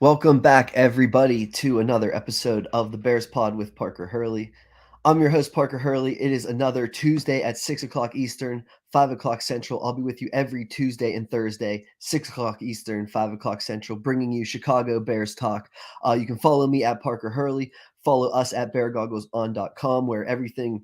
Welcome back, everybody, to another episode of the Bears Pod with Parker Hurley. I'm your host, Parker Hurley. It is another Tuesday at 6 o'clock Eastern, 5 o'clock Central. I'll be with you every Tuesday and Thursday, 6 o'clock Eastern, 5 o'clock Central, bringing you Chicago Bears talk. You can follow me at Parker Hurley. Follow us at beargoggleson.com, where everything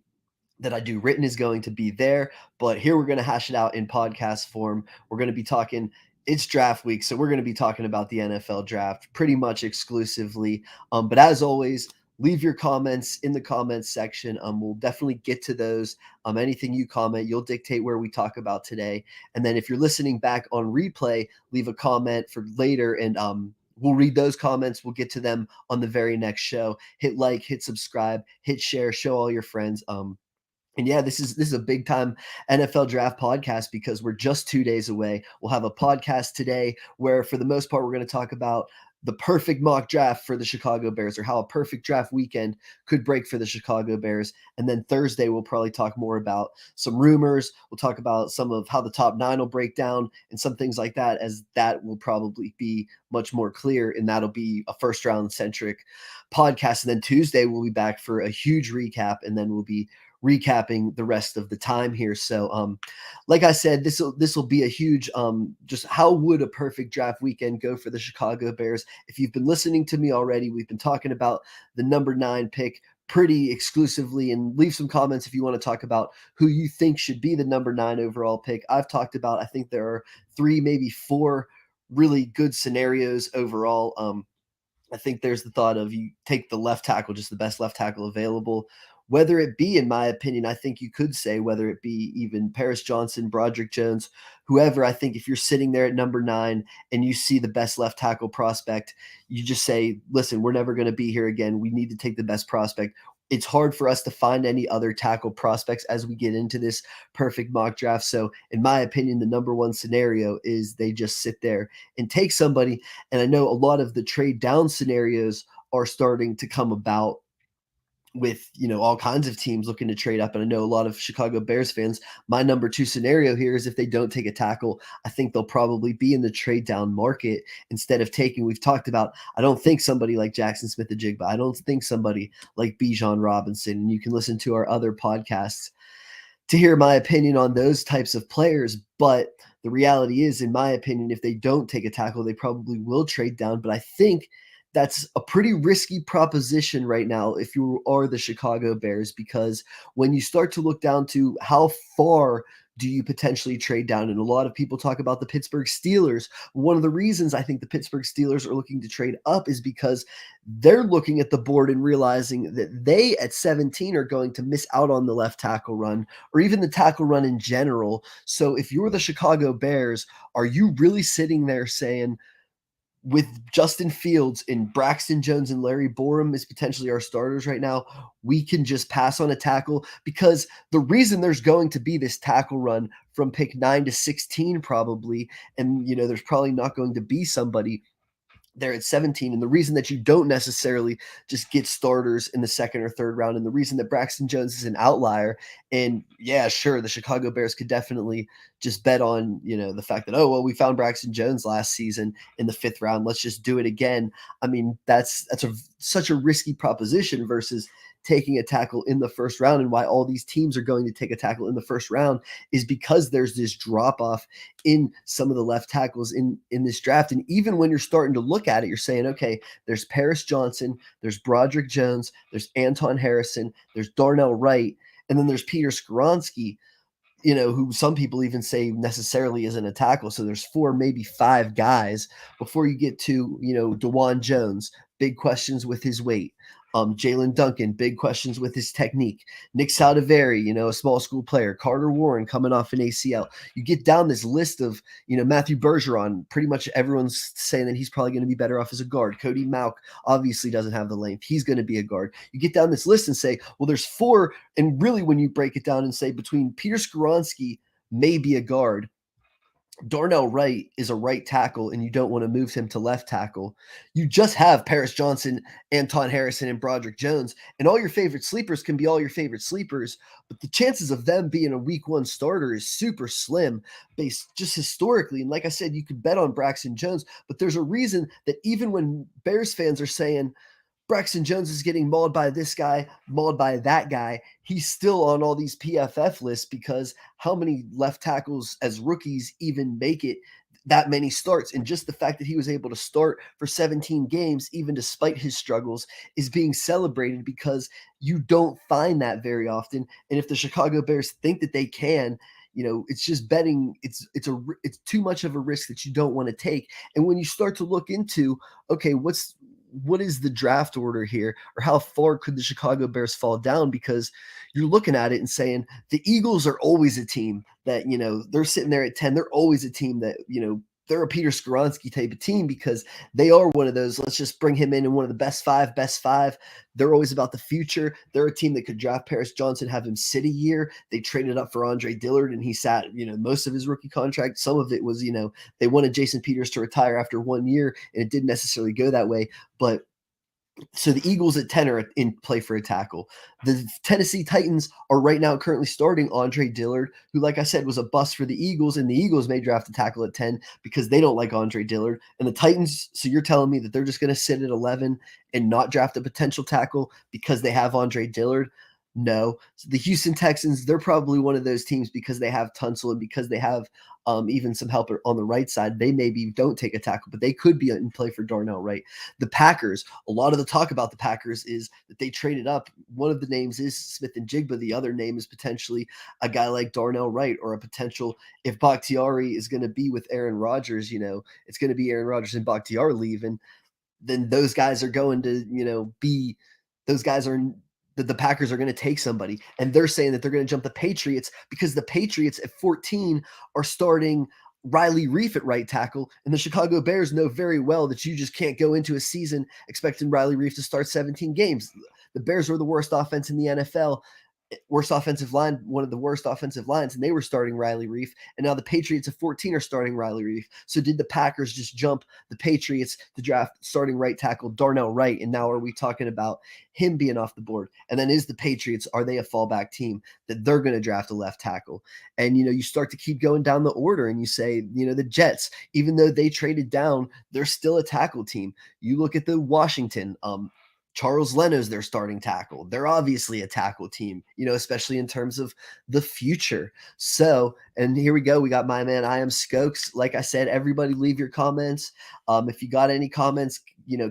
that I do written is going to be there. But here we're going to hash it out in podcast form. We're going to be talking. It's draft week, so we're going to be talking about the NFL draft pretty much exclusively. But as always, leave your comments in the comments section. We'll definitely get to those. Anything you comment, you'll dictate where we talk about today. And then if you're listening back on replay, leave a comment for later, and we'll read those comments. We'll get to them on the very next show. Hit like, hit subscribe, hit share, show all your friends. And yeah, this is a big time NFL draft podcast because we're just 2 days away. We'll have a podcast today where, for the most part, we're going to talk about the perfect mock draft for the Chicago Bears, or how a perfect draft weekend could break for the Chicago Bears. And then Thursday, we'll probably talk more about some rumors. We'll talk about some of how the top nine will break down and some things like that, as that will probably be much more clear. And that'll be a first round centric podcast. And then Tuesday, we'll be back for a huge recap, and then we'll be recapping the rest of the time here. So like I said, this will be a huge just how would a perfect draft weekend go for the Chicago Bears. If you've been listening to me already, we've been talking about the number 9 pick pretty exclusively, and leave some comments if you want to talk about who you think should be the number 9 overall pick. I've talked about, I think there are 3, maybe 4 really good scenarios overall. I think there's the thought of you take the left tackle, just the best left tackle available, whether it be, in my opinion, I think you could say whether it be even Paris Johnson, Broderick Jones, whoever. I think if you're sitting there at number 9 and you see the best left tackle prospect, you just say, listen, we're never going to be here again. We need to take the best prospect. It's hard for us to find any other tackle prospects as we get into this perfect mock draft. So, in my opinion, the number 1 scenario is they just sit there and take somebody. And I know a lot of the trade down scenarios are starting to come about with, all kinds of teams looking to trade up. And I know a lot of Chicago Bears fans, my number 2 scenario here is if they don't take a tackle, I think they'll probably be in the trade down market instead of taking, we've talked about, I don't think somebody like Jackson Smith-Njigba, I don't think somebody like Bijan Robinson. And you can listen to our other podcasts to hear my opinion on those types of players. But the reality is, in my opinion, if they don't take a tackle, they probably will trade down. But I think that's a pretty risky proposition right now if you are the Chicago Bears, because when you start to look down to how far do you potentially trade down, and a lot of people talk about the Pittsburgh Steelers. One of the reasons I think the Pittsburgh Steelers are looking to trade up is because they're looking at the board and realizing that they at 17 are going to miss out on the left tackle run, or even the tackle run in general. So if you're the Chicago Bears, are you really sitting there saying, with Justin Fields and Braxton Jones and Larry Borum as potentially our starters right now, we can just pass on a tackle? Because the reason there's going to be this tackle run from pick 9 to 16 probably, and there's probably not going to be somebody there at 17. And the reason that you don't necessarily just get starters in the second or third round, and the reason that Braxton Jones is an outlier, and yeah, sure, the Chicago Bears could definitely just bet on, the fact that, oh, well, we found Braxton Jones last season in the 5th round, let's just do it again. I mean, that's such a risky proposition versus taking a tackle in the 1st round. And why all these teams are going to take a tackle in the 1st round is because there's this drop off in some of the left tackles in this draft. And even when you're starting to look at it, you're saying, okay, there's Paris Johnson, there's Broderick Jones, there's Anton Harrison, there's Darnell Wright, and then there's Peter Skoronski, who some people even say necessarily isn't a tackle. So there's 4, maybe 5 guys before you get to, DeJuan Jones, big questions with his weight. Jalen Duncan, big questions with his technique. Nick Saldivari, a small school player. Carter Warren coming off an ACL. You get down this list of, Matthew Bergeron, pretty much everyone's saying that he's probably going to be better off as a guard. Cody Mauch obviously doesn't have the length. He's going to be a guard. You get down this list and say, well, there's 4. And really, when you break it down and say between Peter Skoronski, maybe a guard, Darnell Wright is a right tackle and you don't want to move him to left tackle. You just have Paris Johnson, Anton Harrison, and Broderick Jones, and all your favorite sleepers can be all your favorite sleepers, but the chances of them being a week one starter is super slim based just historically. And like I said, you could bet on Braxton Jones, but there's a reason that even when Bears fans are saying, Braxton Jones is getting mauled by this guy, mauled by that guy. He's still on all these PFF lists because how many left tackles as rookies even make it that many starts? And just the fact that he was able to start for 17 games, even despite his struggles, is being celebrated because you don't find that very often. And if the Chicago Bears think that they can, it's just betting. It's too much of a risk that you don't want to take. And when you start to look into, okay, what is the draft order here, or how far could the Chicago Bears fall down? Because you're looking at it and saying the Eagles are always a team that, they're sitting there at 10. They're always a team that, they're a Peter Skoronski type of team because they are one of those, let's just bring him in one of the best five. They're always about the future. They're a team that could draft Paris Johnson, have him sit a year. They traded up for Andre Dillard and he sat, most of his rookie contract. Some of it was, they wanted Jason Peters to retire after 1 year and it didn't necessarily go that way. But so the Eagles at 10 are in play for a tackle. The Tennessee Titans are right now currently starting Andre Dillard, who, like I said, was a bust for the Eagles, and the Eagles may draft a tackle at 10 because they don't like Andre Dillard. And the Titans, so you're telling me that they're just going to sit at 11 and not draft a potential tackle because they have Andre Dillard? No. So the Houston Texans, they're probably one of those teams because they have Tunsil and because they have even some help on the right side. They maybe don't take a tackle, but they could be in play for Darnell Wright. The Packers, a lot of the talk about the Packers is that they traded up. One of the names is Smith and Jigba. The other name is potentially a guy like Darnell Wright, or a potential, if Bakhtiari is going to be with Aaron Rodgers, it's going to be Aaron Rodgers and Bakhtiari leave. And then those guys are going to, be those guys are the Packers are going to take somebody, and they're saying that they're going to jump the Patriots because the Patriots at 14 are starting Riley Reef at right tackle, and the Chicago Bears know very well that you just can't go into a season expecting Riley Reef to start 17 games. The Bears were the worst offense in the NFL, worst offensive line, one of the worst offensive lines, and they were starting Riley Reef. And now the Patriots at 14 are starting Riley Reef. So did the Packers just jump the Patriots to draft starting right tackle Darnell Wright? And now are we talking about him being off the board? And then is the Patriots, are they a fallback team that they're going to draft a left tackle? And, you start to keep going down the order and you say, the Jets, even though they traded down, they're still a tackle team. You look at the Washington, Charles Leno's their starting tackle. They're obviously a tackle team, especially in terms of the future. So, and here we go. We got my man, I am Skokes. Like I said, everybody leave your comments. If you got any comments,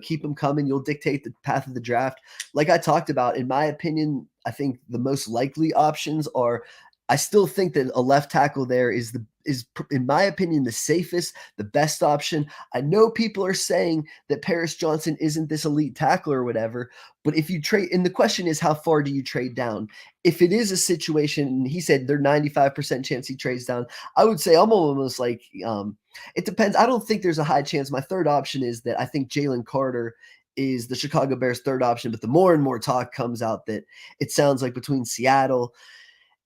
keep them coming. You'll dictate the path of the draft. Like I talked about, in my opinion, I think the most likely options are, I still think that a left tackle there is in my opinion the safest, the best option. I know people are saying that Paris Johnson isn't this elite tackler or whatever, but if you trade, and the question is, how far do you trade down? If it is a situation, and he said they're 95% chance he trades down, I would say I'm almost like, it depends. I don't think there's a high chance. My third option is that I think Jalen Carter is the Chicago Bears' third option, but the more and more talk comes out that it sounds like between Seattle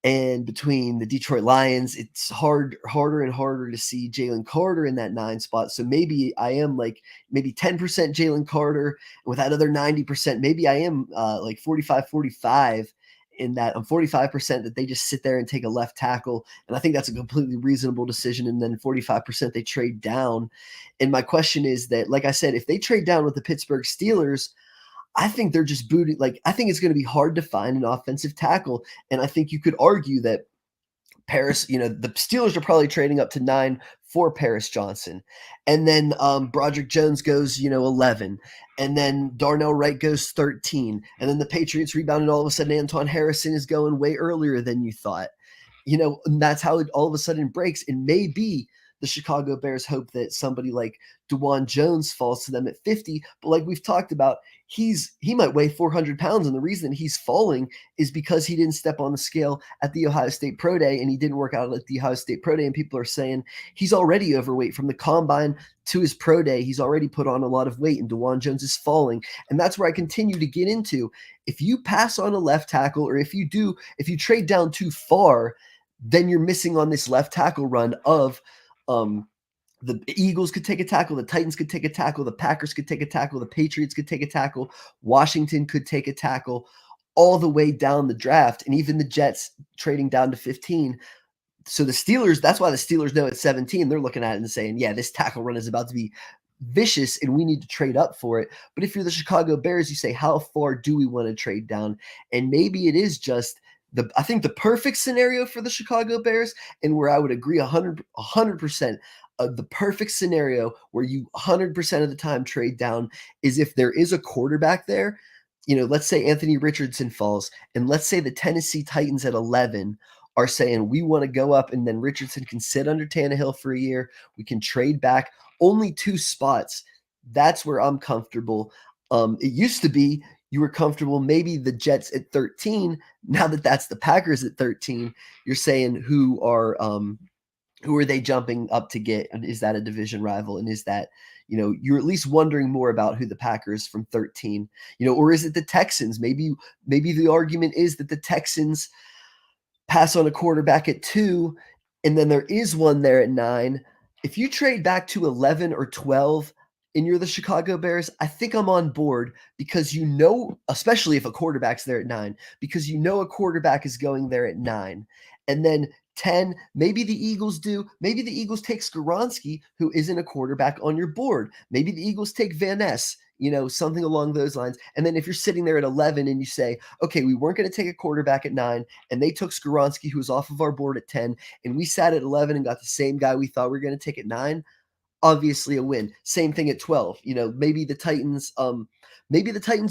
and between the Detroit Lions, it's harder and harder to see Jalen Carter in that 9 spot. So maybe I am like maybe 10% Jalen Carter, and with that other 90%, maybe I am like 45 in that. I'm 45% that they just sit there and take a left tackle. And I think that's a completely reasonable decision. And then 45% they trade down. And my question is that, like I said, if they trade down with the Pittsburgh Steelers, I think they're just booting. Like, I think it's going to be hard to find an offensive tackle. And I think you could argue that Paris, the Steelers are probably trading up to 9 for Paris Johnson. And then Broderick Jones goes, 11. And then Darnell Wright goes 13. And then the Patriots rebound, and all of a sudden Anton Harrison is going way earlier than you thought. And that's how it all of a sudden breaks. And maybe the Chicago Bears hope that somebody like DeJuan Jones falls to them at 50. But like we've talked about, he might weigh 400 pounds. And the reason he's falling is because he didn't step on the scale at the Ohio State Pro Day, and he didn't work out at the Ohio State Pro Day. And people are saying he's already overweight from the combine to his pro day. He's already put on a lot of weight, and DeJuan Jones is falling. And that's where I continue to get into. If you pass on a left tackle, or if you trade down too far, then you're missing on this left tackle run of The Eagles could take a tackle, the Titans could take a tackle, the Packers could take a tackle, the Patriots could take a tackle, Washington could take a tackle, all the way down the draft, and even the Jets trading down to 15. So the Steelers, that's why the Steelers know at 17, they're looking at it and saying, yeah, this tackle run is about to be vicious and we need to trade up for it. But if you're the Chicago Bears, you say, how far do we want to trade down? And maybe it is just I think the perfect scenario for the Chicago Bears, and where I would agree 100% of the perfect scenario where you 100% of the time trade down is if there is a quarterback there. Let's say Anthony Richardson falls, and let's say the Tennessee Titans at 11 are saying we want to go up, and then Richardson can sit under Tannehill for a year. We can trade back only 2 spots. That's where I'm comfortable. It used to be you were comfortable maybe the Jets at 13. Now that that's the Packers at 13, you're saying who are they jumping up to get? And is that a division rival? And is that, you're at least wondering more about who the Packers from 13, or is it the Texans? Maybe the argument is that the Texans pass on a quarterback at 2, and then there is one there at 9. If you trade back to 11 or 12 and you're the Chicago Bears, I think I'm on board because especially if a quarterback's there at 9, because a quarterback is going there at 9. And then 10, maybe the Eagles do. Maybe the Eagles take Skoronski, who isn't a quarterback on your board. Maybe the Eagles take Van Ness, something along those lines. And then if you're sitting there at 11 and you say, okay, we weren't going to take a quarterback at 9, and they took Skoronski, who was off of our board at 10, and we sat at 11 and got the same guy we thought we were going to take at 9, obviously a win. Same thing at 12. Maybe the Titans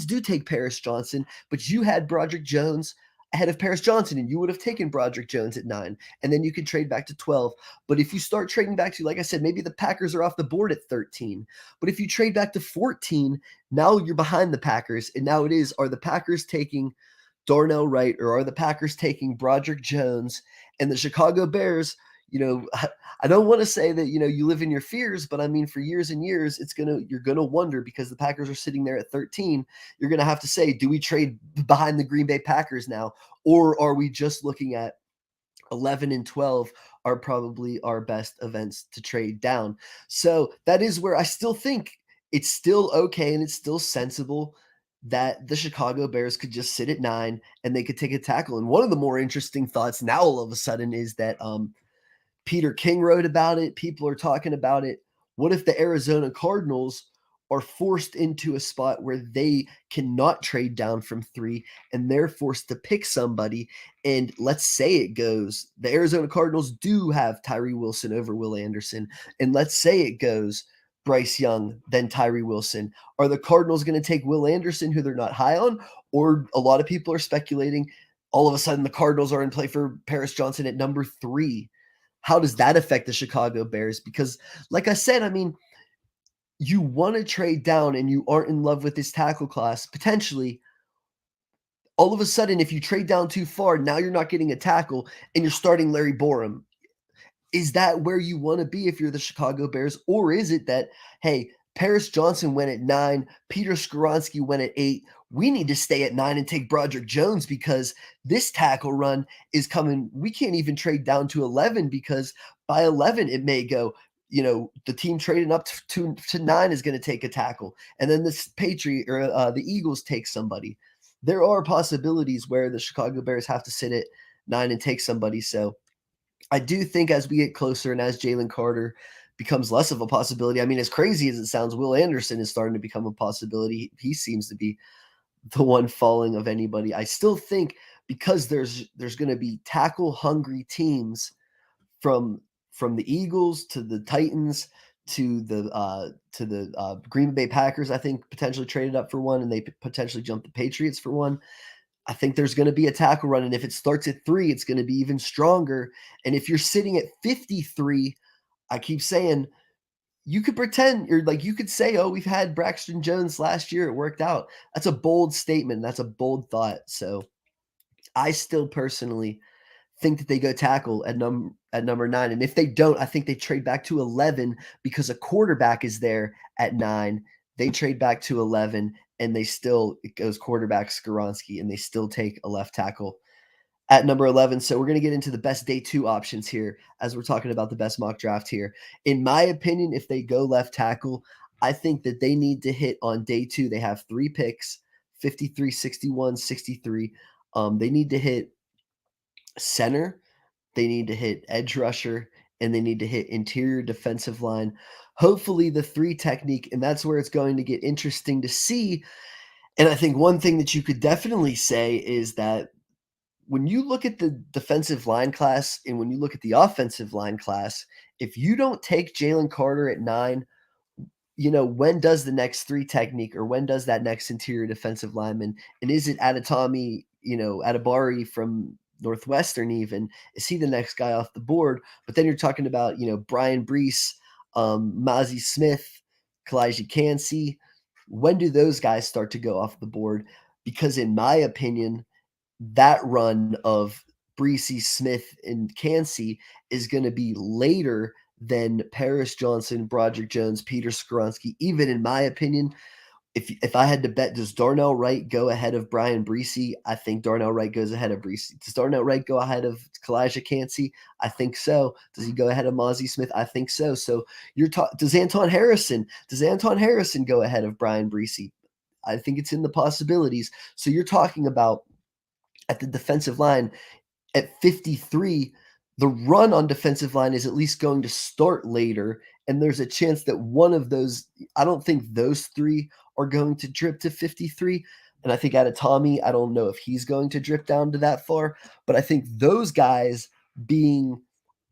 do take Paris Johnson, but you had Broderick Jones ahead of Paris Johnson, and you would have taken Broderick Jones at 9, and then you could trade back to 12. But if you start trading back to, like I said, maybe the Packers are off the board at 13. But if you trade back to 14, now you're behind the Packers, and now are the Packers taking Darnell Wright, or are the Packers taking Broderick Jones? And the Chicago Bears, I don't want to say that, you live in your fears, but I mean, for years and years, you're going to wonder, because the Packers are sitting there at 13. You're going to have to say, do we trade behind the Green Bay Packers now? Or are we just looking at 11 and 12 are probably our best events to trade down? So that is where I still think it's still okay and it's still sensible that the Chicago Bears could just sit at 9 and they could take a tackle. And one of the more interesting thoughts now all of a sudden is that Peter King wrote about it. People are talking about it. What if the Arizona Cardinals are forced into a spot where they cannot trade down from 3 and they're forced to pick somebody? And let's say it goes, the Arizona Cardinals do have Tyree Wilson over Will Anderson. And let's say it goes Bryce Young, then Tyree Wilson. Are the Cardinals going to take Will Anderson, who they're not high on? Or a lot of people are speculating all of a sudden the Cardinals are in play for Paris Johnson at number 3. How does that affect the Chicago Bears? Because, like I said, I mean, you want to trade down and you aren't in love with this tackle class, potentially. All of a sudden, if you trade down too far, now you're not getting a tackle and you're starting Larry Borum. Is that where you want to be if you're the Chicago Bears? Or is it that, hey, Paris Johnson went at 9, Peter Skoronski went at 8. We need to stay at 9 and take Broderick Jones because this tackle run is coming. We can't even trade down to 11 because by 11 it may go, the team trading up to 9 is going to take a tackle. And then the the Eagles take somebody. There are possibilities where the Chicago Bears have to sit at 9 and take somebody. So I do think as we get closer and as Jalen Carter becomes less of a possibility, I mean, as crazy as it sounds, Will Anderson is starting to become a possibility. He seems to be the one falling of anybody. I still think because there's going to be tackle hungry teams from the Eagles to the Titans to the Green Bay Packers, I think potentially traded up for one, and they potentially jump the Patriots for one. I think there's going to be a tackle run, and if it starts at 3, it's going to be even stronger. And if you're sitting at 53, I keep saying you could pretend you could say, oh, we've had Braxton Jones last year. It worked out. That's a bold statement. That's a bold thought. So I still personally think that they go tackle at number 9. And if they don't, I think they trade back to 11 because a quarterback is there at 9. They trade back to 11 and it goes quarterback Skoronski, and they still take a left tackle at number 11. So we're going to get into the best day two options here as we're talking about the best mock draft here. In my opinion, if they go left tackle, I think that they need to hit on day two. They have three picks, 53, 61, 63. They need to hit center, they need to hit edge rusher, and they need to hit interior defensive line. Hopefully, the three technique, and that's where it's going to get interesting to see. And I think one thing that you could definitely say is that when you look at the defensive line class and when you look at the offensive line class, if you don't take Jalen Carter at 9, when does the next three technique or when does that next interior defensive lineman? And is it Adatami, Atabari from Northwestern even? Is he the next guy off the board? But then you're talking about, Brian Brees, Mozzie Smith, Kalijah Cansey. When do those guys start to go off the board? Because in my opinion, that run of Breesy, Smith, and Cansey is going to be later than Paris Johnson, Broderick Jones, Peter Skoronski. Even in my opinion, if I had to bet, does Darnell Wright go ahead of Brian Breesy? I think Darnell Wright goes ahead of Breesy. Does Darnell Wright go ahead of Kalijah Cansey? I think so. Does he go ahead of Mozzie Smith? I think so. So does Anton Harrison? Does Anton Harrison go ahead of Brian Breesy? I think it's in the possibilities. So you're talking about at the defensive line at 53, the run on defensive line is at least going to start later. And there's a chance that one of those, I don't think those three are going to drip to 53. And I think out of Tommy, I don't know if he's going to drip down to that far. But I think those guys being,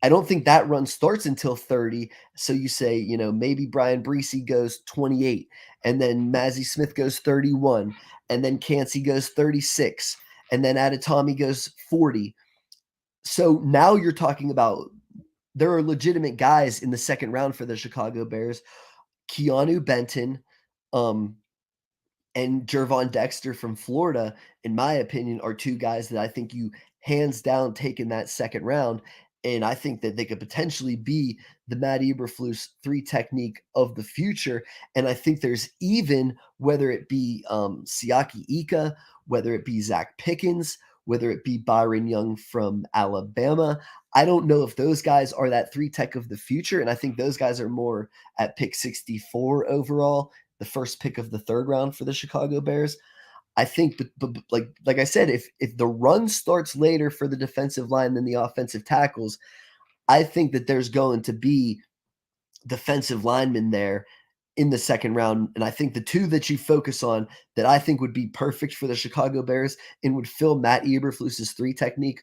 I don't think that run starts until 30. So you say, maybe Brian Breesy goes 28, and then Mazzie Smith goes 31, and then Cansey goes 36, and then Adatami goes 40. So now you're talking about there are legitimate guys in the second round for the Chicago Bears. Keanu Benton, and Jervon Dexter from Florida, in my opinion, are two guys that I think you hands down take in that second round. And I think that they could potentially be the Matt Eberflus three technique of the future. And I think there's even, whether it be Siaki Ika, whether it be Zach Pickens, whether it be Byron Young from Alabama, I don't know if those guys are that three tech of the future. And I think those guys are more at pick 64 overall, the first pick of the third round for the Chicago Bears. I think, but like I said, if the run starts later for the defensive line than the offensive tackles, I think that there's going to be defensive linemen there in the second round. And I think the two that you focus on that I think would be perfect for the Chicago Bears and would fill Matt Eberflus's three technique,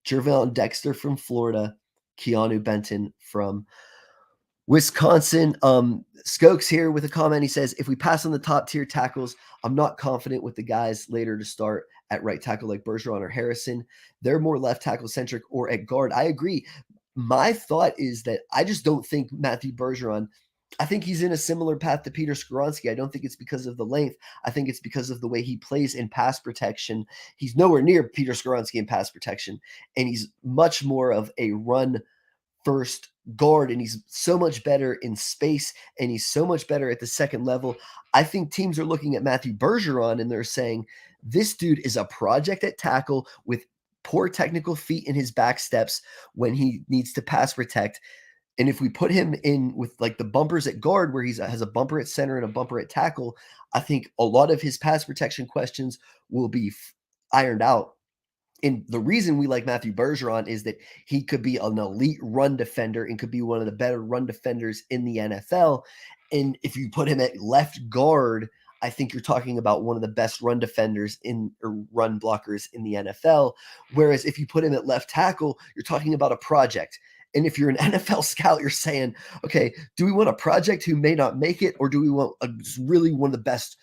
Jervon Dexter from Florida, Keanu Benton from Wisconsin. Skokes here with a comment. He says, if we pass on the top tier tackles, I'm not confident with the guys later to start at right tackle like Bergeron or Harrison. They're more left tackle centric or at guard. I agree. My thought is that I just don't think Matthew Bergeron, I think he's in a similar path to Peter Skoronski. I don't think it's because of the length. I think it's because of the way he plays in pass protection. He's nowhere near Peter Skoronski in pass protection, and he's much more of a run first guard, and he's so much better in space, and he's so much better at the second level. I think teams are looking at Matthew Bergeron and they're saying, this dude is a project at tackle with poor technical feet in his back steps when he needs to pass protect. And if we put him in with like the bumpers at guard, where he has a bumper at center and a bumper at tackle, I think a lot of his pass protection questions will be ironed out. And the reason we like Matthew Bergeron is that he could be an elite run defender and could be one of the better run defenders in the NFL. And if you put him at left guard, I think you're talking about one of the best run defenders or run blockers in the NFL. Whereas if you put him at left tackle, you're talking about a project. And if you're an NFL scout, you're saying, okay, do we want a project who may not make it, or do we want really one of the best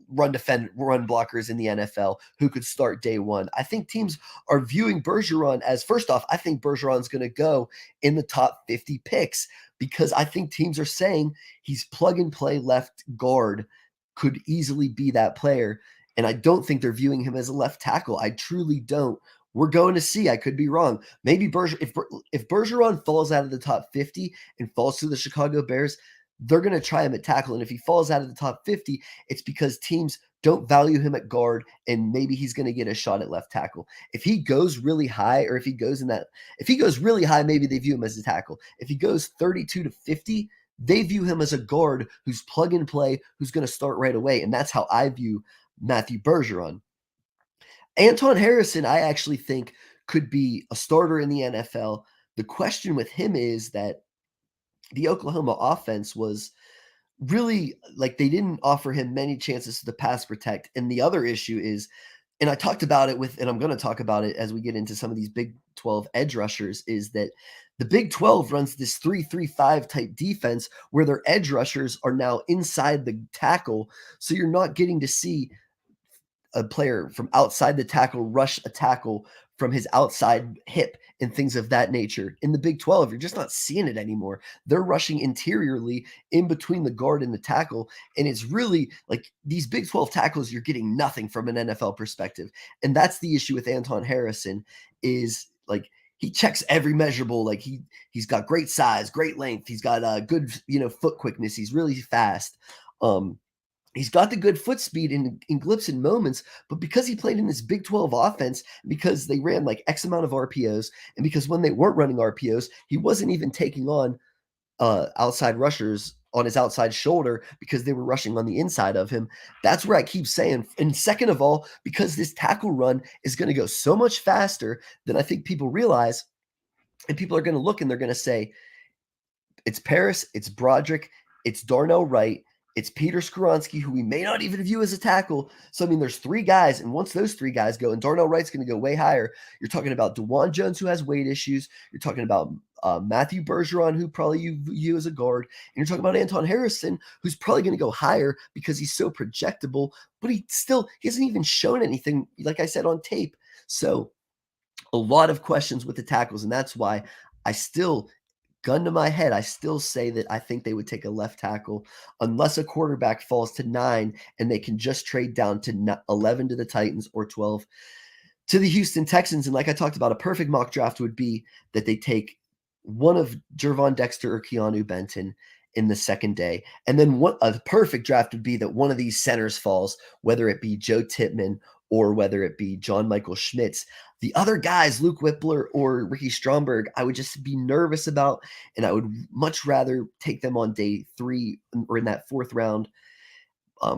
run blockers in the NFL who could start day one? I think teams are viewing Bergeron as, first off, I think Bergeron's going to go in the top 50 picks because I think teams are saying he's plug and play left guard, could easily be that player. And I don't think they're viewing him as a left tackle. I truly don't. We're going to see. I could be wrong. Maybe if Bergeron falls out of the top 50 and falls to the Chicago Bears, they're going to try him at tackle. And if he falls out of the top 50, it's because teams don't value him at guard and maybe he's going to get a shot at left tackle. If he goes really high, or if he goes really high, maybe they view him as a tackle. If he goes 32 to 50, they view him as a guard who's plug and play, who's going to start right away. And that's how I view Matthew Bergeron. Anton Harrison, I actually think could be a starter in the NFL. The question with him is that the Oklahoma offense was really like they didn't offer him many chances to pass protect. And the other issue is, and I talked about it with, and I'm going to talk about it as we get into some of these Big 12 edge rushers, is that the Big 12 runs this 3-3-5 type defense where their edge rushers are now inside the tackle. So you're not getting to see a player from outside the tackle rush a tackle from his outside hip and things of that nature. In the Big 12, you're just not seeing it anymore. They're rushing interiorly in between the guard and the tackle. And it's really like these Big 12 tackles, you're getting nothing from an NFL perspective. And that's the issue with Anton Harrison is like he checks every measurable. Like he's got great size, great length. He's got good, foot quickness. He's really fast. He's got the good foot speed in blips and moments, but because he played in this Big 12 offense, because they ran like X amount of RPOs, and because when they weren't running RPOs, he wasn't even taking on outside rushers on his outside shoulder because they were rushing on the inside of him. That's where I keep saying. And second of all, because this tackle run is going to go so much faster than I think people realize, and people are going to look and they're going to say, it's Paris, it's Broderick, it's Darnell Wright, it's Peter Skoronski, who we may not even view as a tackle. So, I mean, there's three guys, and once those three guys go, and Darnell Wright's going to go way higher, you're talking about DeJuan Jones, who has weight issues. You're talking about Matthew Bergeron, who probably you view as a guard. And you're talking about Anton Harrison, who's probably going to go higher because he's so projectable, but he hasn't even shown anything, like I said, on tape. So, a lot of questions with the tackles, and that's why I still gun to my head, I still say that I think they would take a left tackle unless a quarterback falls to 9 and they can just trade down to 11 to the Titans or 12 to the Houston Texans. And like I talked about, a perfect mock draft would be that they take one of Jervon Dexter or Keanu Benton in the second day. And then a perfect draft would be that one of these centers falls, whether it be Joe Tippmann or whether it be John Michael Schmitz. The other guys, Luke Whippler or Ricky Stromberg, I would just be nervous about, and I would much rather take them on day 3 or in that 4th round. I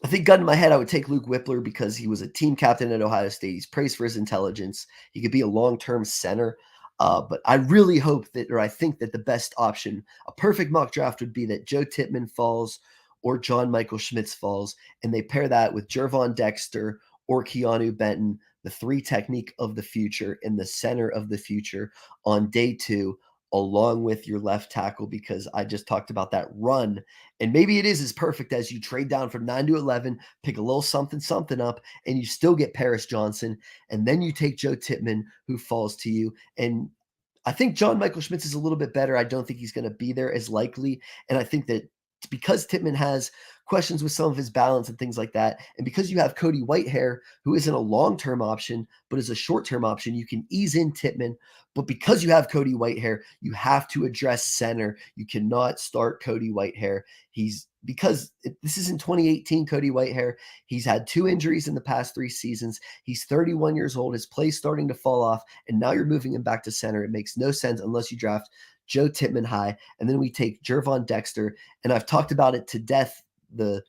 think gun to my head, I would take Luke Whippler because he was a team captain at Ohio State. He's praised for his intelligence. He could be a long-term center. But I really hope that, or I think that the best option, a perfect mock draft would be that Joe Tippmann falls or John Michael Schmitz falls, and they pair that with Jervon Dexter or Keanu Benton, the 3 technique of the future and the center of the future on day 2, along with your left tackle, because I just talked about that run. And maybe it is as perfect as you trade down from 9 to 11, pick a little something up, and you still get Paris Johnson. And then you take Joe Tippmann, who falls to you. And I think John Michael Schmitz is a little bit better. I don't think he's going to be there as likely. And I think that because Tippmann has questions with some of his balance and things like that, and because you have Cody Whitehair, who isn't a long-term option, but is a short-term option, you can ease in Tippmann. But because you have Cody Whitehair, you have to address center. You cannot start Cody Whitehair. Because this is in 2018, Cody Whitehair, he's had 2 injuries in the past 3 seasons. He's 31 years old. His play's starting to fall off, and now you're moving him back to center. It makes no sense unless you draft Joe Tippmann high, and then we take Jervon Dexter. And I've talked about it to death, that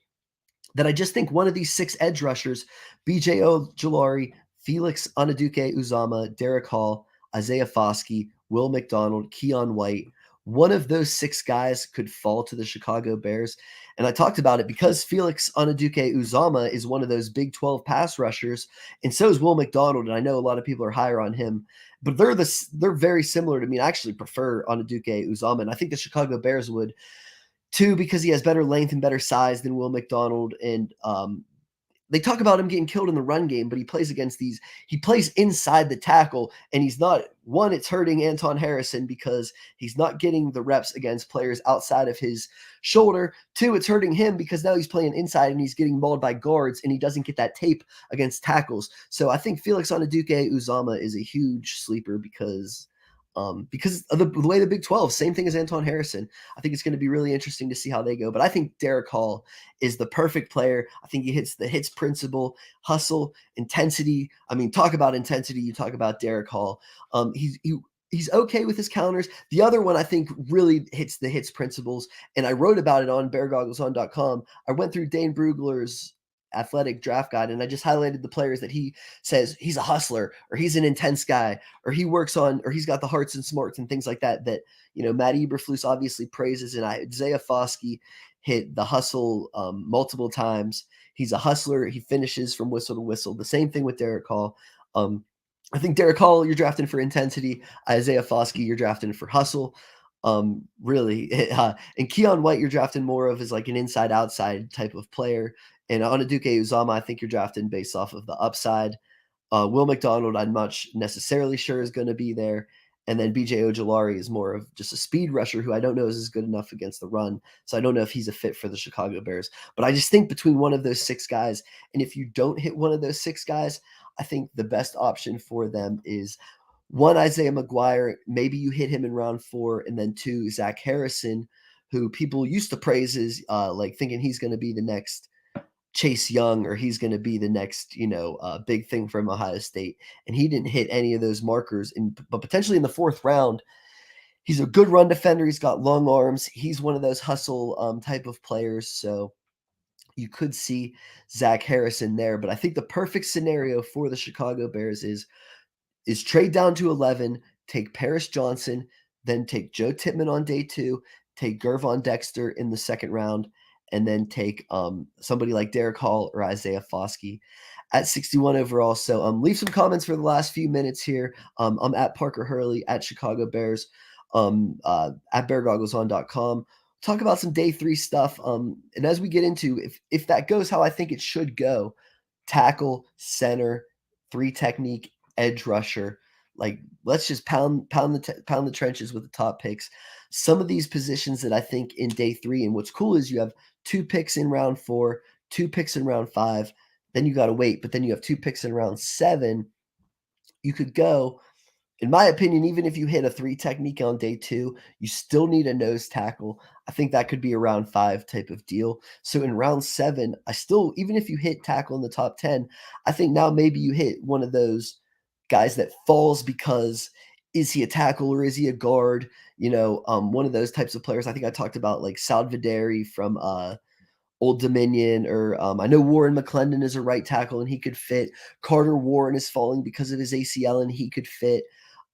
I just think one of these 6 edge rushers, BJ Ojulari, Felix Anaduke-Uzama, Derek Hall, Isaiah Foskey, Will McDonald, Keon White, one of those 6 guys could fall to the Chicago Bears. And I talked about it because Felix Anaduke-Uzama is one of those Big 12 pass rushers, and so is Will McDonald. And I know a lot of people are higher on him, but they're very similar to me. I actually prefer Anaduke-Uzama, and I think the Chicago Bears would too, because he has better length and better size than Will McDonald. And they talk about him getting killed in the run game, but he plays inside the tackle, and he's not, one, it's hurting Anton Harrison because he's not getting the reps against players outside of his shoulder. 2, it's hurting him because now he's playing inside and he's getting mauled by guards, and he doesn't get that tape against tackles. So I think Felix Anaduke-Uzama is a huge sleeper because because of the way the Big 12, same thing as Anton Harrison. I think it's going to be really interesting to see how they go. But I think Derek Hall is the perfect player. I think he hits the hits principle, hustle, intensity. I mean, talk about intensity. You talk about Derek Hall. He's okay with his counters. The other one I think really hits the hits principles, and I wrote about it on beargoggleson.com. I went through Dane Brugler's athletic draft guide, and I just highlighted the players that he says he's a hustler, or he's an intense guy, or he works on, or he's got the hearts and smarts and things like that. That Matt Eberflus obviously praises, and Isaiah Foskey hit the hustle multiple times. He's a hustler. He finishes from whistle to whistle. The same thing with Derek Hall. I think Derek Hall, you're drafting for intensity. Isaiah Foskey, you're drafting for hustle. Really, and Keon White, you're drafting more of as like an inside outside type of player. And Onaduke Uzama, I think you're drafting based off of the upside. Will McDonald, I'm not necessarily sure is going to be there. And then BJ Ojolari is more of just a speed rusher who I don't know is good enough against the run. So I don't know if he's a fit for the Chicago Bears. But I just think between one of those six guys, and if you don't hit one of those six guys, I think the best option for them is one, Isaiah McGuire. Maybe you hit him in round 4, and then 2, Zach Harrison, who people used to praise as like thinking he's going to be the next Chase Young, or he's going to be the next, big thing from Ohio State. And he didn't hit any of those markers. But potentially in the 4th round, he's a good run defender. He's got long arms. He's one of those hustle type of players. So you could see Zach Harrison there. But I think the perfect scenario for the Chicago Bears is trade down to 11, take Paris Johnson, then take Joe Tippmann on day 2, take Gervon Dexter in the 2nd round, and then take somebody like Derek Hall or Isaiah Foskey at 61 overall. So leave some comments for the last few minutes here. I'm at Parker Hurley, at Chicago Bears, at beargoggleson.com. Talk about some day 3 stuff. And as we get into, if that goes how I think it should go, tackle, center, 3 technique, edge rusher. Like, let's just pound the trenches with the top picks. Some of these positions that I think in day 3, and what's cool is you have 2 picks in round 4, 2 picks in round 5. Then you got to wait, but then you have 2 picks in round 7. You could go, in my opinion, even if you hit a 3 technique on day 2, you still need a nose tackle. I think that could be a round 5 type of deal. So in round 7, even if you hit tackle in the top 10, I think now maybe you hit one of those guys that falls because is he a tackle or is he a guard? One of those types of players. I think I talked about like Salvaderi from Old Dominion, or I know Warren McClendon is a right tackle and he could fit. Carter Warren is falling because of his ACL and he could fit.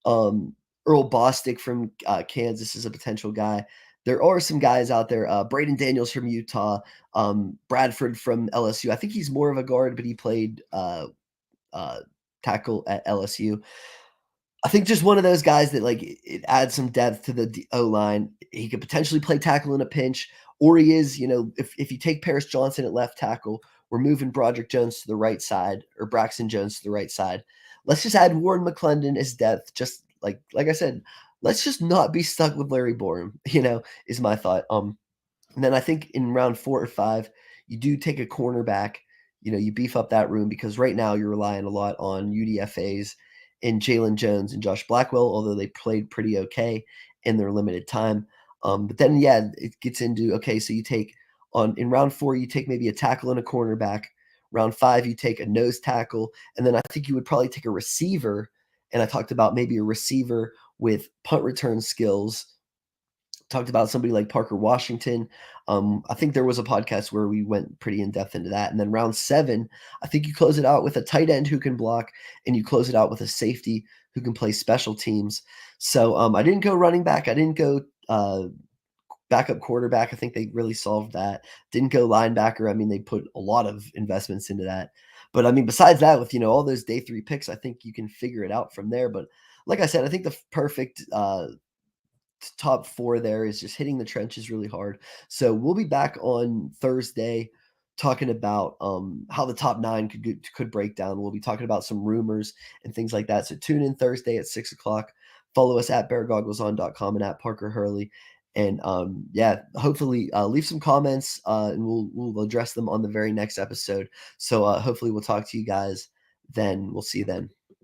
Earl Bostic from Kansas is a potential guy. There are some guys out there. Braden Daniels from Utah, Bradford from LSU. I think he's more of a guard, but he played tackle at LSU. I think just one of those guys that like it adds some depth to the O line. He could potentially play tackle in a pinch, or he is, if you take Paris Johnson at left tackle, we're moving Broderick Jones to the right side, or Braxton Jones to the right side. Let's just add Warren McClendon as depth. Just like I said, let's just not be stuck with Larry Borum, is my thought. And then I think in round 4 or 5, you do take a cornerback. You beef up that room because right now you're relying a lot on UDFAs and Jalen Jones and Josh Blackwell, although they played pretty okay in their limited time. But then, yeah, it gets into, okay, so you take in round 4, you take maybe a tackle and a cornerback. Round 5, you take a nose tackle. And then I think you would probably take a receiver. And I talked about maybe a receiver with punt return skills. Talked about somebody like Parker Washington. I think there was a podcast where we went pretty in depth into that. And then round 7, I think you close it out with a tight end who can block, and you close it out with a safety who can play special teams. So I didn't go running back. I didn't go backup quarterback. I think they really solved that. Didn't go linebacker. I mean, they put a lot of investments into that. But I mean, besides that, with all those day 3 picks, I think you can figure it out from there. But like I said, I think the perfect top 4 there is just hitting the trenches really hard. So we'll be back on Thursday talking about how the top 9 could break down. We'll be talking about some rumors and things like that. So tune in Thursday at 6:00. Follow us at beargoggleson.com and at Parker Hurley. And hopefully leave some comments and we'll address them on the very next episode. So hopefully we'll talk to you guys then. We'll see you then.